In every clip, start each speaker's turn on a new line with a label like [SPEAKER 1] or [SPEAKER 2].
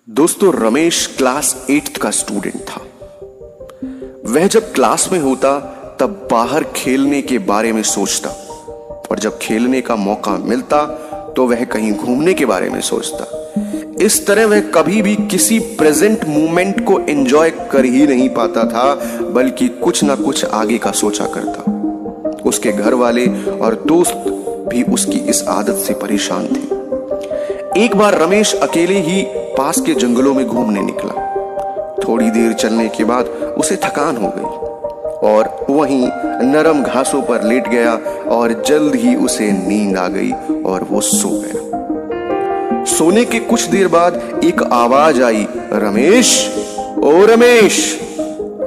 [SPEAKER 1] दोस्तों, Ramesh class 8th का student था। वह जब क्लास में होता तब बाहर खेलने के बारे में सोचता, और जब खेलने का मौका मिलता तो वह कहीं घूमने के बारे में सोचता। इस तरह वह कभी भी किसी प्रेजेंट मोमेंट को एंजॉय कर ही नहीं पाता था, बल्कि कुछ ना कुछ आगे का सोचा करता। उसके घर वाले और दोस्त भी उसकी इस आदत से परेशान थे। एक बार रमेश अकेले ही पास के जंगलों में घूमने निकला। थोड़ी देर चलने के बाद उसे थकान हो गई और वहीं नरम घासों पर लेट गया और जल्द ही उसे नींद आ गई और वो सो गया। सोने के कुछ देर बाद एक आवाज आई, रमेश, ओ रमेश।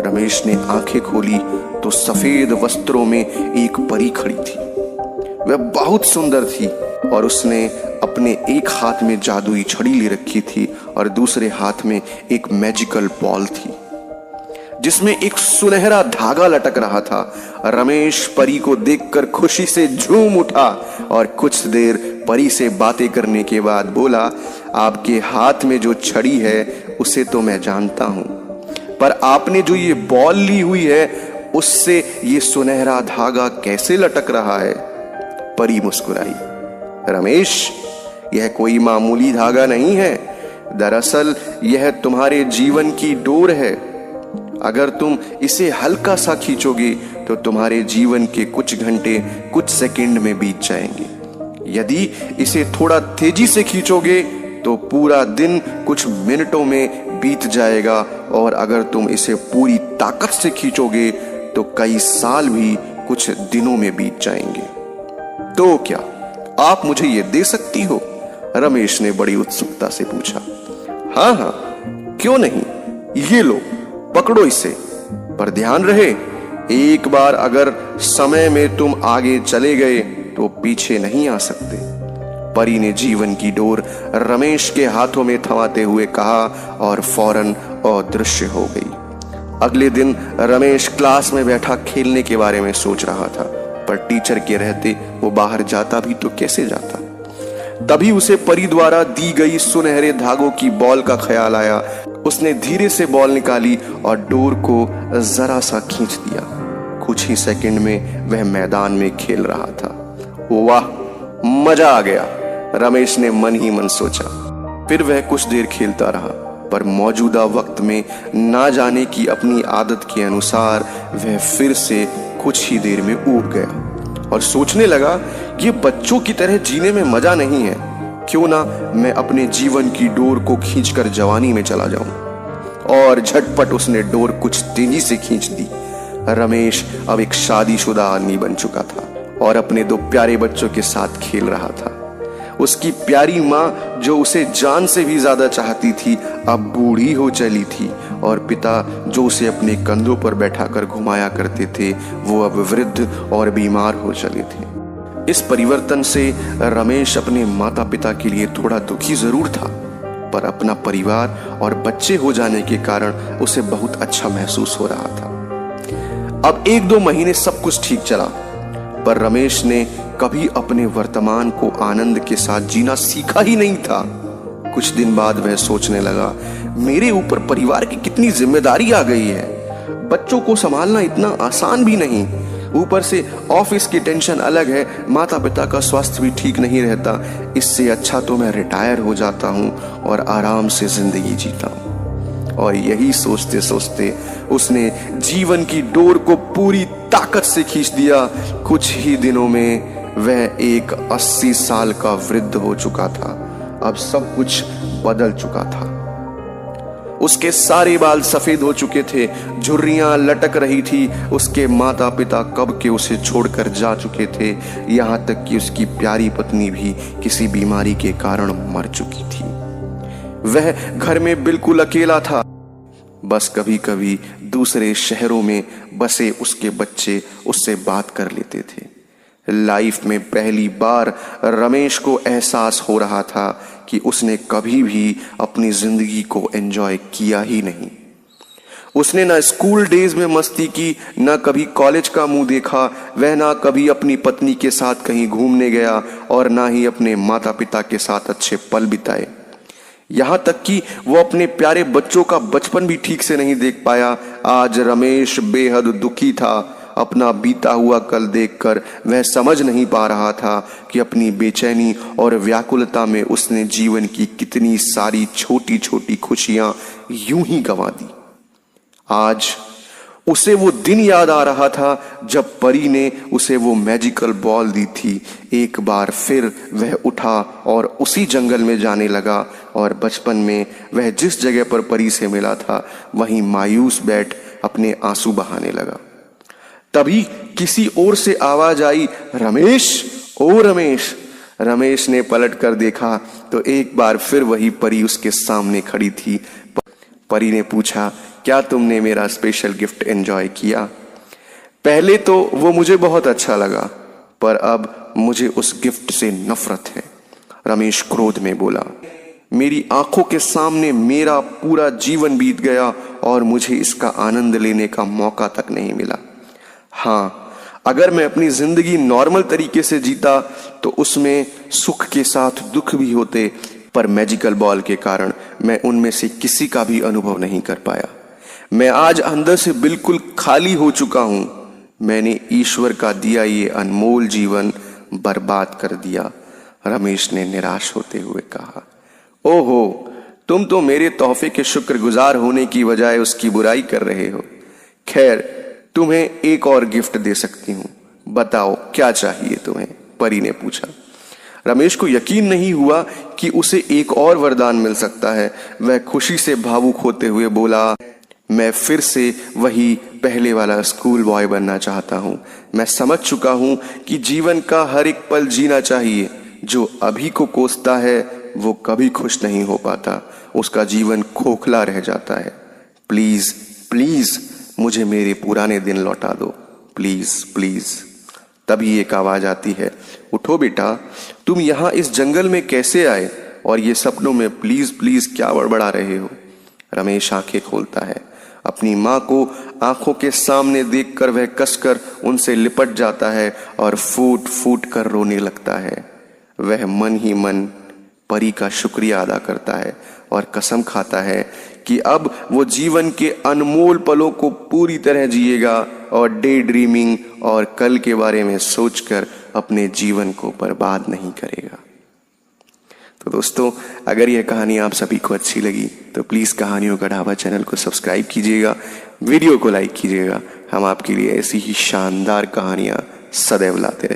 [SPEAKER 1] रमेश ने आंखें खोली तो सफेद वस्त्रों में एक परी खड़ी थी। वह बहुत सुंदर थी और उसने अपने एक हाथ में जादुई छड़ी ले रखी थी और दूसरे हाथ में एक मैजिकल बॉल थी जिसमें एक सुनहरा धागा लटक रहा था। रमेश परी को देखकर खुशी से झूम उठा और कुछ देर परी से बातें करने के बाद बोला, आपके हाथ में जो छड़ी है उसे तो मैं जानता हूं, पर आपने जो ये बॉल ली हुई है उससे ये सुनहरा धागा कैसे लटक रहा है? परी मुस्कुराई, रमेश, यह कोई मामूली धागा नहीं है। दरअसल यह तुम्हारे जीवन की डोर है। अगर तुम इसे हल्का सा खींचोगे तो तुम्हारे जीवन के कुछ घंटे कुछ सेकंड में बीत जाएंगे। यदि इसे थोड़ा तेजी से खींचोगे तो पूरा दिन कुछ मिनटों में बीत जाएगा, और अगर तुम इसे पूरी ताकत से खींचोगे तो कई साल भी कुछ दिनों में बीत जाएंगे। तो क्या आप मुझे ये दे सकती हो? रमेश ने बड़ी उत्सुकता से पूछा। हाँ हाँ, क्यों नहीं, ये लो, पकड़ो इसे, पर ध्यान रहे, एक बार अगर समय में तुम आगे चले गए तो पीछे नहीं आ सकते। परी ने जीवन की डोर रमेश के हाथों में थमाते हुए कहा और फौरन अदृश्य हो गई। अगले दिन रमेश क्लास में बैठा खेलने के बारे में सोच रहा था, पर टीचर के रहते वो बाहर जाता भी तो कैसे जाता। तभी उसे परी द्वारा दी गई सुनहरे धागों की बॉल का ख्याल आया। उसने धीरे से बॉल निकाली और डोर को जरा सा खींच दिया। कुछ ही सेकंड में वह मैदान में खेल रहा था। वाह, मजा आ गया, रमेश ने मन ही मन सोचा। फिर वह कुछ देर खेलता रहा, पर मौजूदा वक्त में ना जाने की अपनी आदत के अनुसार वह फिर से कुछ ही देर में ऊब गया और सोचने लगा, ये बच्चों की तरह जीने में मजा नहीं है। क्यों ना मैं अपने जीवन की डोर को खींचकर जवानी में चला जाऊं। और झटपट उसने डोर कुछ तेजी से खींच दी। रमेश अब एक शादीशुदा आदमी बन चुका था और अपने दो प्यारे बच्चों के साथ खेल रहा था। उसकी प्यारी माँ, जो उसे जान से भी ज्यादा चाहती थी, अब बूढ़ी हो चली थी, और पिता, जो उसे अपने कंधों पर बैठाकर घुमाया करते थे, वो अब वृद्ध और बीमार हो चले थे। इस परिवर्तन से रमेश अपने माता पिता के लिए थोड़ा दुखी जरूर था, पर अपना परिवार और बच्चे हो जाने के कारण उसे बहुत अच्छा महसूस हो रहा था। अब 1-2 महीने सब कुछ ठीक चला, पर रमेश ने कभी अपने वर्तमान को आनंद के साथ जीना सीखा ही नहीं था। कुछ दिन बाद वह सोचने लगा, मेरे ऊपर परिवार की कितनी जिम्मेदारी आ गई है। बच्चों को संभालना इतना आसान भी नहीं, ऊपर से ऑफिस की टेंशन अलग है, माता पिता का स्वास्थ्य भी ठीक नहीं रहता। इससे अच्छा तो मैं रिटायर हो जाता हूँ और आराम से जिंदगी जीता हूँ। और यही सोचते सोचते उसने जीवन की डोर को पूरी ताकत से खींच दिया। कुछ ही दिनों में वह एक 80 साल का वृद्ध हो चुका था। अब सब कुछ बदल चुका था। उसके सारे बाल सफेद हो चुके थे, झुर्रियां लटक रही थी। उसके माता पिता कब के उसे छोड़कर जा चुके थे, यहाँ तक कि उसकी प्यारी पत्नी भी किसी बीमारी के कारण मर चुकी थी। वह घर में बिल्कुल अकेला था। बस कभी कभी दूसरे शहरों में बसे उसके बच्चे उससे बात कर लेते थे। लाइफ में पहली बार रमेश को एहसास हो रहा था कि उसने कभी भी अपनी जिंदगी को एंजॉय किया ही नहीं। उसने ना स्कूल डेज में मस्ती की, ना कभी कॉलेज का मुंह देखा। वह ना कभी अपनी पत्नी के साथ कहीं घूमने गया और ना ही अपने माता पिता के साथ अच्छे पल बिताए। यहां तक कि वो अपने प्यारे बच्चों का बचपन भी ठीक से नहीं देख पाया। आज रमेश बेहद दुखी था। अपना बीता हुआ कल देखकर वह समझ नहीं पा रहा था कि अपनी बेचैनी और व्याकुलता में उसने जीवन की कितनी सारी छोटी छोटी खुशियां यूं ही गंवा दी। आज उसे वो दिन याद आ रहा था जब परी ने उसे वो मैजिकल बॉल दी थी। एक बार फिर वह उठा और उसी जंगल में जाने लगा और बचपन में वह जिस जगह पर परी से मिला था वहीं मायूस बैठ अपने आंसू बहाने लगा। तभी किसी ओर से आवाज आई, रमेश, ओ रमेश। रमेश ने पलट कर देखा तो एक बार फिर वही परी उसके सामने खड़ी थी। परी ने पूछा, क्या तुमने मेरा स्पेशल गिफ्ट एंजॉय किया? पहले तो वो मुझे बहुत अच्छा लगा, पर अब मुझे उस गिफ्ट से नफरत है, रमेश क्रोध में बोला। मेरी आंखों के सामने मेरा पूरा जीवन बीत गया और मुझे इसका आनंद लेने का मौका तक नहीं मिला। हाँ, अगर मैं अपनी जिंदगी नॉर्मल तरीके से जीता तो उसमें सुख के साथ दुख भी होते, पर मैजिकल बॉल के कारण मैं उनमें से किसी का भी अनुभव नहीं कर पाया। मैं आज अंदर से बिल्कुल खाली हो चुका हूं। मैंने ईश्वर का दिया ये अनमोल जीवन बर्बाद कर दिया, रमेश ने निराश होते हुए कहा। ओहो, तुम तो मेरे तोहफे के शुक्रगुजार होने की बजाय उसकी बुराई कर रहे हो। खैर, तुम्हें एक और गिफ्ट दे सकती हूँ, बताओ क्या चाहिए तुम्हें? परी ने पूछा। रमेश को यकीन नहीं हुआ कि उसे एक और वरदान मिल सकता है। वह खुशी से भावुक होते हुए बोला, मैं फिर से वही पहले वाला स्कूल बॉय बनना चाहता हूँ। मैं समझ चुका हूँ कि जीवन का हर एक पल जीना चाहिए। जो अभी को कोसता है वो कभी खुश नहीं हो पाता, उसका जीवन खोखला रह जाता है। प्लीज प्लीज मुझे मेरे पुराने दिन लौटा दो, प्लीज प्लीज। तभी एक आवाज आती है, उठो बेटा, तुम यहाँ इस जंगल में कैसे आए और ये सपनों में प्लीज प्लीज क्या बड़बड़ा रहे हो? रमेश आंखें खोलता है। अपनी माँ को आंखों के सामने देखकर वह कसकर उनसे लिपट जाता है और फूट फूट कर रोने लगता है। वह मन ही मन परी का शुक्रिया अदा करता है और कसम खाता है कि अब वो जीवन के अनमोल पलों को पूरी तरह जिएगा और डे ड्रीमिंग और कल के बारे में सोचकर अपने जीवन को बर्बाद नहीं करेगा। तो दोस्तों, अगर यह कहानी आप सभी को अच्छी लगी तो प्लीज़ कहानियों का ढाबा चैनल को सब्सक्राइब कीजिएगा, वीडियो को लाइक कीजिएगा। हम आपके लिए ऐसी ही शानदार कहानियाँ सदैव लाते रहें।